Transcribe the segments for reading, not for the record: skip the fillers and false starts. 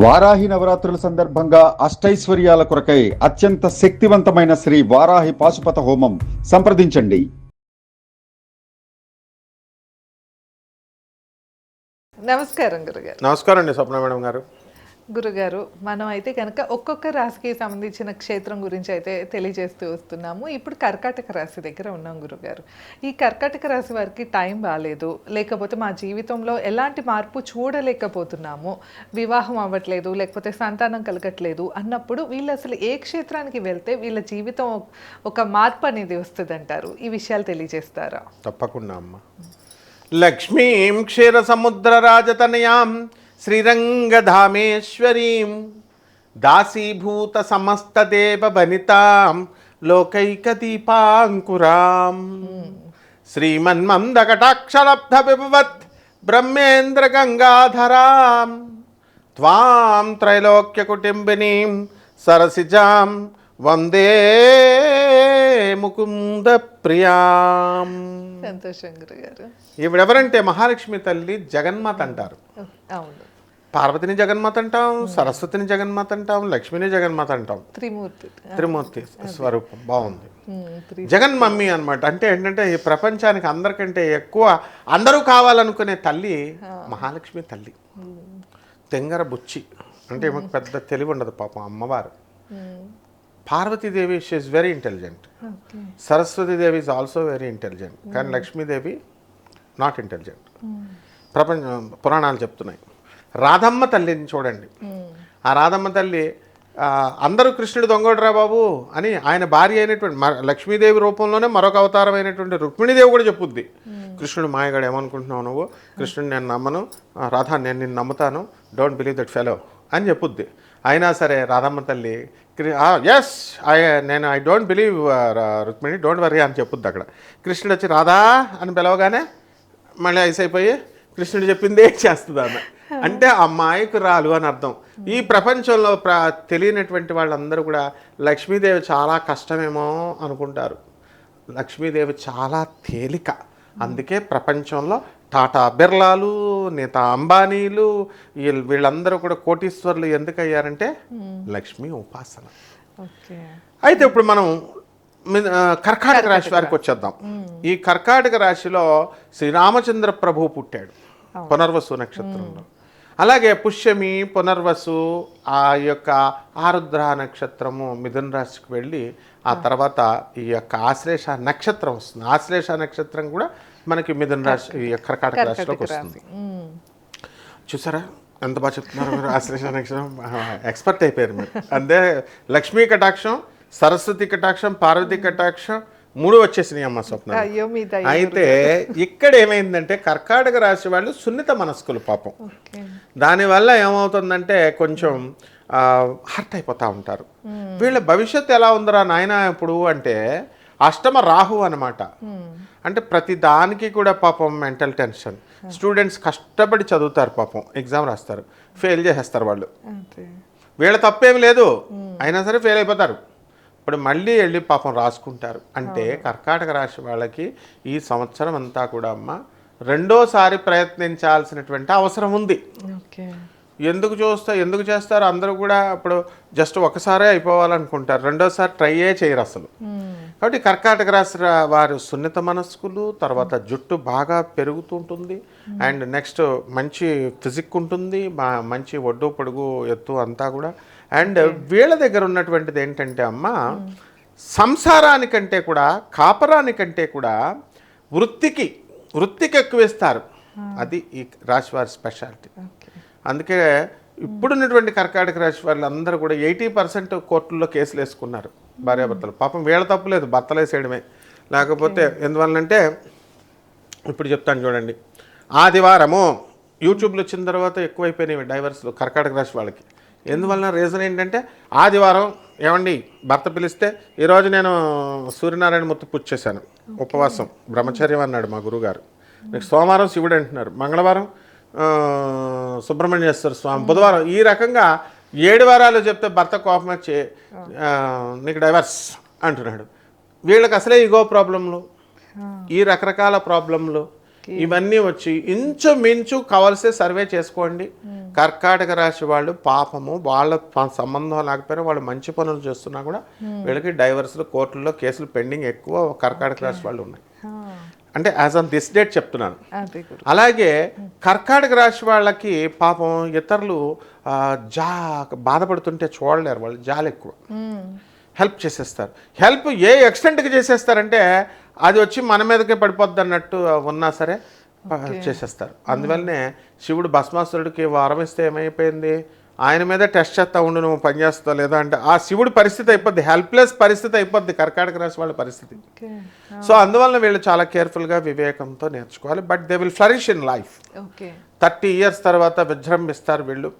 వారాహి నవరాత్రుల సందర్భంగా అష్టైశ్వర్యాల కొరకై అత్యంత శక్తివంతమైన శ్రీ వారాహి పాశుపత హోమం సంప్రదించండి. నమస్కారం గురుగారు. నమస్కారం అండి స్వప్న మేడం గారు. గురుగారు, మనం అయితే కనుక ఒక్కొక్క రాశికి సంబంధించిన క్షేత్రం గురించి అయితే తెలియజేస్తూ వస్తున్నాము. ఇప్పుడు కర్కాటక రాశి దగ్గర ఉన్నాం గురుగారు. ఈ కర్కాటక రాశి వారికి టైం బాగాలేదు, లేకపోతే మా జీవితంలో ఎలాంటి మార్పు చూడలేకపోతున్నాము, వివాహం అవ్వట్లేదు, లేకపోతే సంతానం కలగట్లేదు అన్నప్పుడు వీళ్ళు అసలు ఏ క్షేత్రానికి వెళ్తే వీళ్ళ జీవితం ఒక మార్పు అనేది వస్తుందంటారు? ఈ విషయాలు తెలియజేస్తారా? తప్పకుండా అమ్మ. లక్ష్మీం క్షీర సముద్ర రాజతనయాం శ్రీరంగధామేశ్వరీం దాసీభూత సమస్త దేవ వనితాం లోకైక దీపాంకురాం శ్రీమన్మందకటాక్షలబ్ధ విభవత్ బ్రహ్మేంద్ర గంగాధరాం త్వాం త్రైలోక్య కుటుంబినీం సరసిజాం వందే ముకుంద ప్రియాం. సంతోషం గురుగారు. ఈవిడెవరంటే మహాలక్ష్మి తల్లి జగన్మాత అంటారు. అవును, పార్వతిని జగన్మాత అంటాం, సరస్వతిని జగన్మాత అంటాం, లక్ష్మిని జగన్మాత అంటాం. త్రిమూర్తి స్వరూపం బాగుంది. జగన్ మమ్మీ అనమాట. అంటే ఏంటంటే ఈ ప్రపంచానికి అందరికంటే ఎక్కువ అందరూ కావాలనుకునే తల్లి మహాలక్ష్మి తల్లి. తెంగర బుచ్చి అంటే ఏమో పెద్ద తెలివి ఉండదు పాపం అమ్మవారు. Parvatidevi she is very intelligent, Saraswatidevi is also very intelligent, కానీ లక్ష్మీదేవి నాట్ ఇంటెలిజెంట్. పురాణాలు చెప్తున్నాయి. రాధమ్మ తల్లిని చూడండి. ఆ రాధమ్మ తల్లి అందరూ కృష్ణుడు దొంగోడరా బాబు అని ఆయన భార్య అయినటువంటి లక్ష్మీదేవి రూపంలోనే మరొక అవతారం అయినటువంటి రుక్మిణీదేవి కూడా చెప్పుద్ది. కృష్ణుడు మాయగాడు, ఏమనుకుంటున్నావు నువ్వు, కృష్ణుడు నేను నమ్మను, రాధా నేను నిన్ను నమ్ముతాను, డోంట్ బిలీవ్ దట్ ఫెలో అని చెప్పుద్ది. అయినా సరే రాధమ్మ తల్లి yes I don't believe Rukmini, don't worry అని చెప్పుద్ది. అక్కడ కృష్ణుడు వచ్చి రాధా అని పిలవగానే మళ్ళీ ఐసైపోయి కృష్ణుడు చెప్పిందే చేస్తుంది ఆమె. అంటే అమాయకురాలు అని అర్థం. ఈ ప్రపంచంలో తెలియనటువంటి వాళ్ళందరూ కూడా లక్ష్మీదేవి చాలా కష్టమేమో అనుకుంటారు. లక్ష్మీదేవి చాలా తేలిక. అందుకే ప్రపంచంలో టాటా బిర్లాలు, నేతా అంబానీలు, వీళ్ళందరూ కూడా కోటీశ్వర్లు ఎందుకు అయ్యారంటే లక్ష్మీ ఉపాసన. అయితే ఇప్పుడు మనం కర్కాటక రాశి వారికి వచ్చేద్దాం. ఈ కర్కాటక రాశిలో శ్రీరామచంద్ర ప్రభువు పుట్టాడు పునర్వసు నక్షత్రంలో. అలాగే పుష్యమి, పునర్వసు, ఆ యొక్క ఆరుద్ర నక్షత్రము మిథున రాశికి వెళ్ళి ఆ తర్వాత ఈ యొక్క ఆశ్లేష నక్షత్రం వస్తుంది. ఆశ్లేష నక్షత్రం కూడా మనకి మిథున రాశి, ఈ కర్కాటక రాశిలోకి వస్తుంది. చూసారా ఎంత బాగా చెప్తున్నారు మీరు. ఆశ్లేష నక్షత్రం ఎక్స్పర్ట్ అయిపోయారు మీరు. అంతే లక్ష్మీ కటాక్షం, సరస్వతి కటాక్షం, పార్వతి కటాక్షం మూడు వచ్చేసినాయి అమ్మ స్వప్న. అయితే ఇక్కడ ఏమైందంటే కర్కాటక రాశి వాళ్ళు సున్నిత మనస్కులు పాపం. దానివల్ల ఏమవుతుందంటే కొంచెం హర్ట్ అయిపోతూ ఉంటారు. వీళ్ళ భవిష్యత్తు ఎలా ఉందరా నాయన ఇప్పుడు అంటే అష్టమ రాహు అనమాట. అంటే ప్రతి దానికి కూడా పాపం మెంటల్ టెన్షన్. స్టూడెంట్స్ కష్టపడి చదువుతారు పాపం, ఎగ్జామ్ రాస్తారు, ఫెయిల్ చేసేస్తారు వాళ్ళు. వీళ్ళ తప్పేమి లేదు, అయినా సరే ఫెయిల్ అయిపోతారు. ఇప్పుడు మళ్ళీ వెళ్ళి పాపం రాసుకుంటారు. అంటే కర్కాటక రాశి వాళ్ళకి ఈ సంవత్సరం అంతా కూడా అమ్మ రెండోసారి ప్రయత్నించాల్సినటువంటి అవసరం ఉంది. ఎందుకు చేస్తారు అందరూ కూడా ఇప్పుడు జస్ట్ ఒకసారే అయిపోవాలనుకుంటారు, రెండోసారి ట్రైయే చేయరు అసలు. కాబట్టి కర్కాటక రాశి వారు సున్నిత మనస్కులు, తర్వాత జుట్టు బాగా పెరుగుతుంటుంది, అండ్ నెక్స్ట్ మంచి ఫిజిక్ ఉంటుంది, మంచి ఒడ్డు పొడుగు ఎత్తు అంతా కూడా. అండ్ వీళ్ళ దగ్గర ఉన్నటువంటిది ఏంటంటే అమ్మ సంసారానికంటే కూడా కాపరానికంటే కూడా వృత్తికి ఎక్కువ ఇస్తారు. అది ఈ రాశి వారి స్పెషాలిటీ. అందుకే ఇప్పుడున్నటువంటి కర్కాటక రాశి వాళ్ళందరూ కూడా 80% కోర్టుల్లో కేసులు వేసుకున్నారు భార్యాభర్తలు. పాపం వీళ్ళ తప్పు లేదు, భర్తలు వేసేయడమే. లేకపోతే ఎందువల్లంటే ఇప్పుడు చెప్తాను చూడండి. ఆదివారము యూట్యూబ్లో వచ్చిన తర్వాత ఎక్కువైపోయినాయి డైవర్స్లు కర్కాటక రాశి వాళ్ళకి. ఎందువలన రీజన్ ఏంటంటే ఆదివారం ఏమండి భర్త పిలిస్తే ఈరోజు నేను సూర్యనారాయణ మూర్తి పూజ చేశాను, ఉపవాసం బ్రహ్మచర్యం అన్నాడు మా గురుగారు. నెక్స్ట్ సోమవారం శివుడు అంటున్నారు, మంగళవారం సుబ్రహ్మణ్యేశ్వర స్వామి, బుధవారం, ఈ రకంగా 7 వారాలు చెప్తే భర్త కోపం వచ్చి నీకు డైవర్స్ అంటున్నాడు. వీళ్ళకి అసలే ఇగో ప్రాబ్లంలు, ఈ రకరకాల ప్రాబ్లంలు, ఇవన్నీ వచ్చి ఇంచుమించు కావాల్సే సర్వే చేసుకోండి. కర్కాటక రాశి వాళ్ళు పాపము వాళ్ళ సంబంధం లేకపోయినా వాళ్ళు మంచి పనులు చేస్తున్నా కూడా వీళ్ళకి డైవర్స్లు కోర్టుల్లో కేసులు పెండింగ్ ఎక్కువ కర్కాటక రాశి వాళ్ళు ఉన్నాయి. అంటే యాజ్ ఆన్ దిస్ డేట్ చెప్తున్నాను. అలాగే కర్కాటక రాశి వాళ్ళకి పాపం ఇతరులు బాధపడుతుంటే చూడలేరు, వాళ్ళు జాలి ఎక్కువ, హెల్ప్ చేసేస్తారు. హెల్ప్ ఏ ఎక్స్టెంట్కి చేసేస్తారంటే అది వచ్చి మన మీదకే పడిపోద్ది అన్నట్టు ఉన్నా సరే చేసేస్తారు. అందువల్లనే శివుడు భస్మాసురుడికి వరం ఇస్తే ఏమైపోయింది, ఆయన మీద టెస్ట్ చేస్తా ఉండు నువ్వు పని చేస్తావు లేదా అంటే ఆ శివుడి పరిస్థితి అయిపోద్ది, హెల్ప్లెస్ పరిస్థితి అయిపోద్ది కర్కాటక రాశి వాళ్ళ పరిస్థితి. సో అందువల్ల వీళ్ళు చాలా కేర్ఫుల్గా వివేకంతో నేర్చుకోవాలి. But they will flourish in life. 30 years తర్వాత విజృంభిస్తారు వీళ్ళు.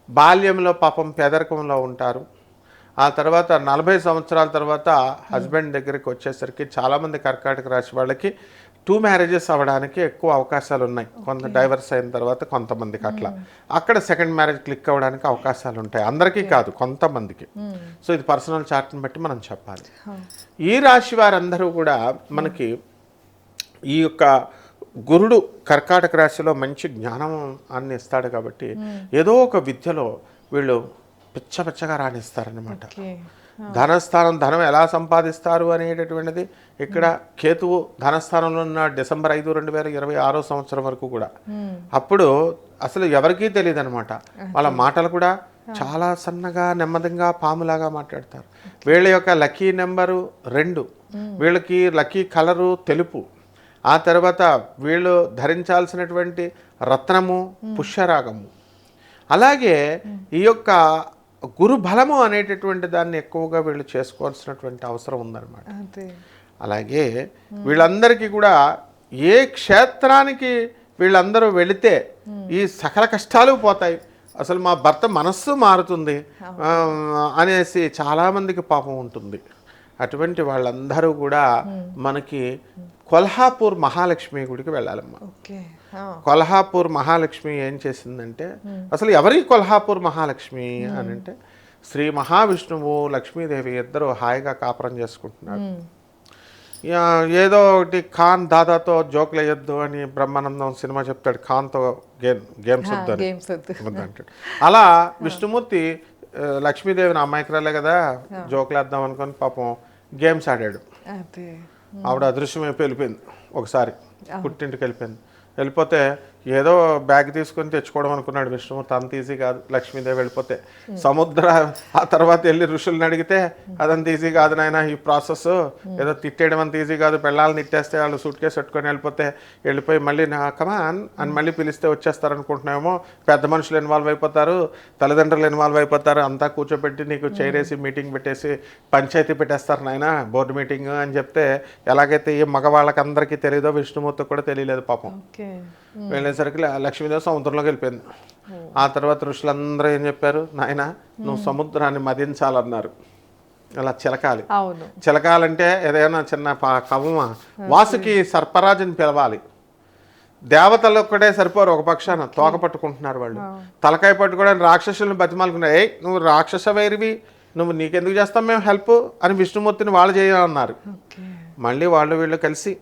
బాల్యంలో పాపం పేదరికంలో ఉంటారు. ఆ తర్వాత 40 సంవత్సరాల తర్వాత హస్బెండ్ దగ్గరికి వచ్చేసరికి చాలామంది కర్కాటక రాశి వాళ్ళకి 2 marriages అవ్వడానికి ఎక్కువ అవకాశాలు ఉన్నాయి. కొంత డైవర్స్ అయిన తర్వాత కొంతమందికి అక్కడ సెకండ్ మ్యారేజ్ క్లిక్ అవ్వడానికి అవకాశాలు ఉంటాయి. అందరికీ కాదు, కొంతమందికి. సో ఇది పర్సనల్ చార్ట్ని బట్టి మనం చెప్పాలి. ఈ రాశి వారందరూ కూడా మనకి ఈ యొక్క గురుడు కర్కాటక రాశిలో మంచి జ్ఞానం అన్ని ఇస్తాడు కాబట్టి ఏదో ఒక విద్యలో వీళ్ళు పిచ్చగా రాణిస్తారనమాట. ధనస్థానం, ధనం ఎలా సంపాదిస్తారు అనేటటువంటిది ఇక్కడ కేతువు ధనస్థానంలో ఉన్న డిసెంబర్ 5, 2026 సంవత్సరం వరకు కూడా. అప్పుడు అసలు ఎవరికీ తెలియదు అనమాట. వాళ్ళ మాటలు కూడా చాలా సన్నగా నెమ్మదిగా పాములాగా మాట్లాడతారు. వీళ్ళ యొక్క లక్కీ నెంబరు 2, వీళ్ళకి లక్కీ కలరు తెలుపు. ఆ తర్వాత వీళ్ళు ధరించాల్సినటువంటి రత్నము పుష్యరాగము. అలాగే ఈ యొక్క గురు బలము అనేటటువంటి దాన్ని ఎక్కువగా వీళ్ళు చేసుకోవాల్సినటువంటి అవసరం ఉందన్నమాట. అలాగే వీళ్ళందరికీ కూడా ఏ క్షేత్రానికి వీళ్ళందరూ వెళితే ఈ సకల కష్టాలు పోతాయి, అసలు మా భర్త మనస్సు మారుతుంది అనేసి చాలామందికి పాపం ఉంటుంది. అటువంటి వాళ్ళందరూ కూడా మనకి కొల్హాపూర్ మహాలక్ష్మి గుడికి వెళ్ళాలమ్మా. కొల్హాపూర్ మహాలక్ష్మి ఏం చేసిందంటే, అసలు ఎవరి కొల్హాపూర్ మహాలక్ష్మి అని అంటే శ్రీ మహావిష్ణువు లక్ష్మీదేవి ఇద్దరు హాయిగా కాపురం చేసుకుంటున్నారు. ఏదో ఒకటి ఖాన్ దాదాతో జోకులు వేయొద్దు అని బ్రహ్మానందం సినిమా చెప్తాడు, ఖాన్తో గేమ్స్ అంటాడు. అలా విష్ణుమూర్తి లక్ష్మీదేవిని అమ్మాయికరాలే కదా జోకులు వేద్దాం అనుకొని పాపం గేమ్స్ ఆడాడు. ఆవిడ అదృశ్యం అయిపోయి వెళ్ళిపోయింది. ఒకసారి పుట్టింటికి వెళ్ళిపోతే ఏదో బ్యాగ్ తీసుకొని తెచ్చుకోవడం అనుకున్నాడు విష్ణుమూర్తి. అంత ఈజీ కాదు. లక్ష్మీదేవి వెళ్ళిపోతే సముద్ర ఆ తర్వాత వెళ్ళి ఋషుల్ని అడిగితే అదంత ఈజీ కాదు నాయన, ఈ ప్రాసెస్ ఏదో తిట్టేయడం అంత ఈజీ కాదు, పెళ్ళాలను తిట్టేస్తే వాళ్ళు సూట్ కేసు పెట్టుకొని వెళ్ళిపోయి మళ్ళీ నా కమాన్ అని మళ్ళీ పిలిస్తే వచ్చేస్తారు అనుకుంటున్నామేమో. పెద్ద మనుషులు ఇన్వాల్వ్ అయిపోతారు, తల్లిదండ్రులు ఇన్వాల్వ్ అయిపోతారు, అంతా కూర్చోబెట్టి నీకు చైరేసి మీటింగ్ పెట్టేసి పంచాయతీ పెట్టేస్తారు నాయన, బోర్డు మీటింగ్ అని చెప్తే ఎలాగైతే ఈ మగవాళ్ళకందరికీ తెలియదో విష్ణుమూర్తికి కూడా తెలియలేదు పాపం. వెళ్ళేసరికి లక్ష్మీదేవి సముద్రంలోకి వెళ్ళిపోయింది. ఆ తర్వాత ఋషులందరూ ఏం చెప్పారు, నాయన నువ్వు సముద్రాన్ని మదించాలన్నారు. అలా చిలకాలి. చిలకాలంటే ఏదైనా చిన్న కవ్వమ వాసుకి సర్పరాజుని పిలవాలి. దేవతలు ఒక్కడే సరిపోరు, ఒక పక్షాన తోక పట్టుకుంటున్నారు వాళ్ళు. తలకాయ పట్టుకోవడానికి రాక్షసులను బతిమాలుకున్నారు. ఏ నువ్వు రాక్షస వైరివి, నువ్వు నీకెందుకు చేస్తాం మేము హెల్ప్ అని విష్ణుమూర్తిని వాళ్ళు చేయాలన్నారు. మళ్ళీ వాళ్ళు వీళ్ళు కలిసి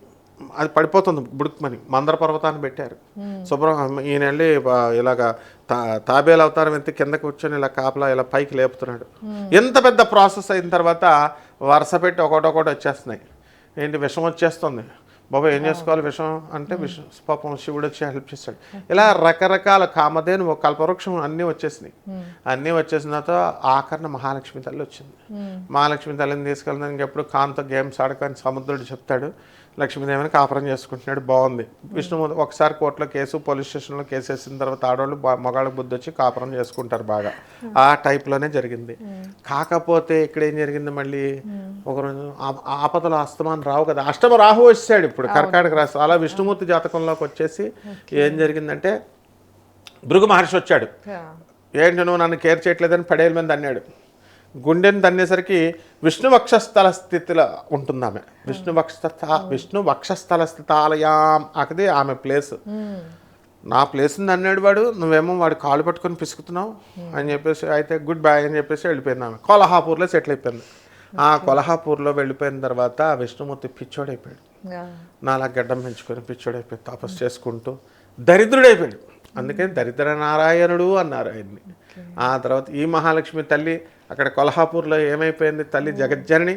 అది పడిపోతుంది బుడుక్మని మందర పర్వతాన్ని పెట్టారు. ఈయన వెళ్ళి ఇలాగా తాబేలు అవతారం ఎత్తి కింద కూర్చొని ఇలా కాపలా ఇలా పైకి లేపుతున్నాడు. ఎంత పెద్ద ప్రాసెస్ అయిన తర్వాత వరుస పెట్టి ఒకటొకటి వచ్చేస్తున్నాయి. ఏంటి విషం వచ్చేస్తుంది, బాబా ఏం చేసుకోవాలి విషం అంటే పాపం శివుడు వచ్చి హెల్ప్ చేస్తాడు. ఇలా రకరకాల కామధేను కల్పవృక్షం అన్నీ వచ్చేసినాయి. అన్నీ వచ్చేసిన తర్వాత ఆఖరణ మహాలక్ష్మి తల్లి వచ్చింది. మహాలక్ష్మి తల్లిని తీసుకెళ్ళడానికి ఇంకెప్పుడు కాంతో గేమ్స్ ఆడకని సముద్రుడు చెప్తాడు. లక్ష్మీదేవిని కాపురం చేసుకుంటున్నాడు. బాగుంది. విష్ణుమూర్తి ఒకసారి కోర్టులో కేసు, పోలీస్ స్టేషన్లో కేసు వేసిన తర్వాత ఆడవాళ్ళు మగాళ్ళకి బుద్ధి వచ్చి కాపురం చేసుకుంటారు బాగా. ఆ టైప్లోనే జరిగింది. కాకపోతే ఇక్కడ ఏం జరిగింది, మళ్ళీ ఒకరోజు ఆపదలు అస్తమానం రావు కదా, అష్టమ రాహు వచ్చాడు ఇప్పుడు కర్కాటక రాశి. అలా విష్ణుమూర్తి జాతకంలోకి వచ్చేసి ఏం జరిగిందంటే భృగు మహర్షి వచ్చాడు. ఏంటి నువ్వు నన్ను కేర్ చేయట్లేదని పడేల మీద అన్నాడు. గుండెని తన్నేసరికి విష్ణు వక్షస్థల స్థితిలో ఉంటుంది ఆమె. విష్ణు వక్షస్థల స్థితాలయాం అక్కది ఆమె ప్లేస్. నా ప్లేస్ని అన్నాడు వాడు, నువ్వేమో వాడు కాలు పట్టుకొని పిసుకుతున్నావు అని చెప్పేసి అయితే గుడ్ బై అని చెప్పేసి వెళ్ళిపోయింది ఆమె. కొల్హాపూర్లో సెటిల్ అయిపోయింది. ఆ కొల్హాపూర్లో వెళ్ళిపోయిన తర్వాత విష్ణుమూర్తి పిచ్చోడైపోయాడు. నాలా గడ్డం పెంచుకొని పిచ్చోడైపోయి తపస్సు చేసుకుంటూ దరిద్రుడైపోయాడు. అందుకని దరిద్ర నారాయణుడు అన్నారు ఆయన్ని. ఆ తర్వాత ఈ మహాలక్ష్మి తల్లి అక్కడ కొల్హాపూర్లో ఏమైపోయింది, తల్లి జగజ్జనని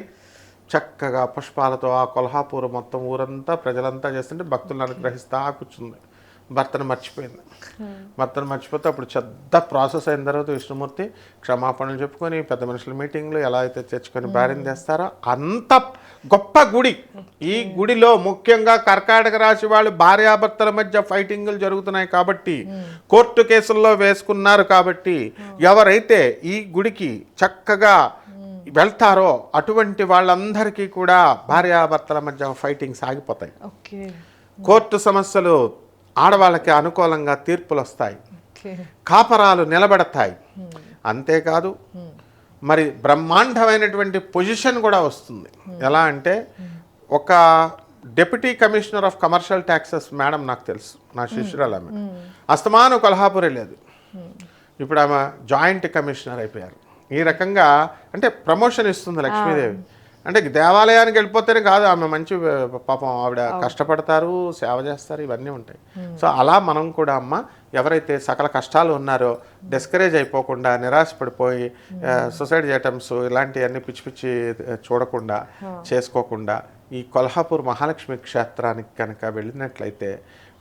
చక్కగా పుష్పాలతో ఆ కొల్హాపూర్ మొత్తం ఊరంతా ప్రజలంతా చేస్తుంటే భక్తులను అనుగ్రహిస్తా కూర్చుంది. భర్తను మర్చిపోయింది. భర్తను మర్చిపోతే అప్పుడు పెద్ద ప్రాసెస్ అయిన తర్వాత విష్ణుమూర్తి క్షమాపణలు చెప్పుకొని పెద్ద మనుషుల మీటింగ్లు ఎలా అయితే తెచ్చుకొని భార్యను తెస్తారో అంత గొప్ప గుడి. ఈ గుడిలో ముఖ్యంగా కర్కాటక రాశి వాళ్ళు భార్యాభర్తల మధ్య ఫైటింగ్లు జరుగుతున్నాయి కాబట్టి, కోర్టు కేసుల్లో వేసుకున్నారు కాబట్టి, ఎవరైతే ఈ గుడికి చక్కగా వెళ్తారో అటువంటి వాళ్ళందరికీ కూడా భార్యాభర్తల మధ్య ఫైటింగ్ సాగిపోతాయి. కోర్టు సమస్యలు ఆడవాళ్ళకి అనుకూలంగా తీర్పులు వస్తాయి, కాపరాలు నిలబడతాయి. అంతేకాదు మరి బ్రహ్మాండమైనటువంటి పొజిషన్ కూడా వస్తుంది. ఎలా అంటే ఒక deputy commissioner of commercial taxes madam నాకు తెలుసు, నా శిష్యురాలు ఆమె. అస్తమాను కొల్హాపూరే లేదు, ఇప్పుడు ఆమె జాయింట్ కమిషనర్ అయిపోయారు. ఈ రకంగా అంటే ప్రమోషన్ ఇస్తుంది లక్ష్మీదేవి. అంటే దేవాలయానికి వెళ్ళిపోతేనే కాదు, ఆమె మంచి పాపం ఆవిడ కష్టపడతారు, సేవ చేస్తారు, ఇవన్నీ ఉంటాయి. సో అలా మనం కూడా అమ్మ ఎవరైతే సకల కష్టాలు ఉన్నారో డిస్కరేజ్ అయిపోకుండా, నిరాశపడిపోయి సూసైడ్ చేయటమ్స్ ఇలాంటివన్నీ పిచ్చి పిచ్చి చూడకుండా చేసుకోకుండా ఈ కొల్హాపూర్ మహాలక్ష్మి క్షేత్రానికి కనుక వెళ్ళినట్లయితే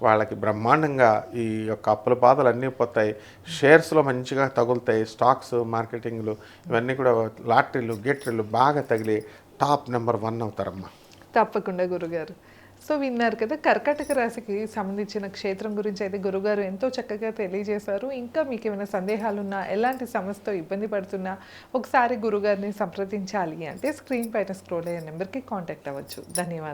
వాళ్ళకి బ్రహ్మాండంగా ఈ యొక్క అప్పుల బాధలు అన్నీ పోతాయి, షేర్స్లో మంచిగా తగులుతాయి, స్టాక్స్ మార్కెటింగ్లు ఇవన్నీ కూడా లాటరీలు గేటరీలు బాగా తగిలి టాప్ నెంబర్ 1 అవుతారమ్మా. తప్పకుండా గురుగారు. సో విన్నారు కదా, కర్కాటక రాశికి సంబంధించిన క్షేత్రం గురించి అయితే గురుగారు ఎంతో చక్కగా తెలియజేశారు. ఇంకా మీకు ఏమైనా సందేహాలున్నా, ఎలాంటి సమస్యతో ఇబ్బంది పడుతున్నా ఒకసారి గురుగారిని సంప్రదించాలి అంటే స్క్రీన్ పైన స్క్రోల్ అయ్యే నెంబర్కి కాంటాక్ట్ అవ్వచ్చు. ధన్యవాదాలు.